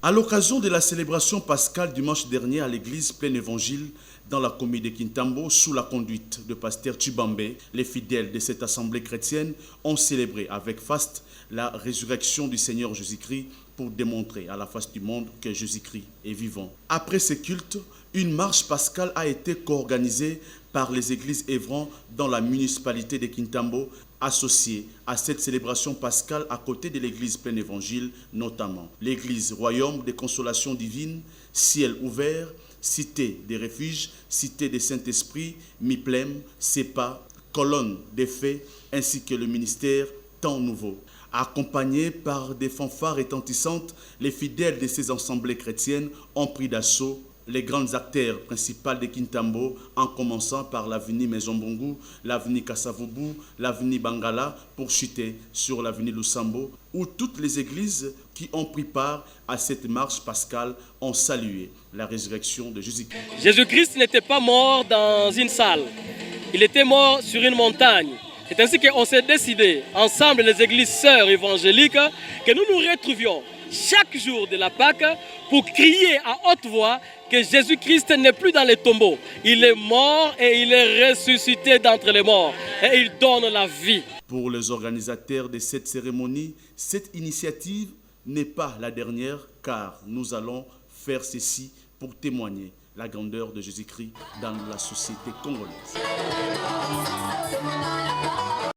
À l'occasion de la célébration pascale dimanche dernier à l'église Plein Évangile dans la commune de Kintambo, sous la conduite de pasteur Chibambe, les fidèles de cette assemblée chrétienne ont célébré avec faste la résurrection du Seigneur Jésus-Christ pour démontrer à la face du monde que Jésus-Christ est vivant. Après ce culte, une marche pascale a été co-organisée par les églises œuvrant dans la municipalité de Kintambo, associée à cette célébration pascale à côté de l'église Plein Évangile, notamment l'église Royaume de Consolation Divine, Ciel Ouvert, Cité des Refuges, Cité des Saint-Esprit, Miplem, Sepa, Colonne des Faits, ainsi que le ministère Temps Nouveau. Accompagnés par des fanfares retentissantes, les fidèles de ces assemblées chrétiennes ont pris d'assaut les grandes artères principales de Kintambo, en commençant par l'avenue Maison-Bongo, l'avenue Kassavubu, l'avenue Bangala, pour chuter sur l'avenue Lusambo, où toutes les églises qui ont pris part à cette marche pascale ont salué la résurrection de Jésus-Christ. Jésus-Christ n'était pas mort dans une salle, il était mort sur une montagne. C'est ainsi qu'on s'est décidé, ensemble les églises sœurs évangéliques, que nous nous retrouvions chaque jour de la Pâque pour crier à haute voix que Jésus-Christ n'est plus dans les tombeaux. Il est mort et il est ressuscité d'entre les morts et il donne la vie. Pour les organisateurs de cette cérémonie, cette initiative n'est pas la dernière car nous allons faire ceci pour témoigner la grandeur de Jésus-Christ dans la société congolaise.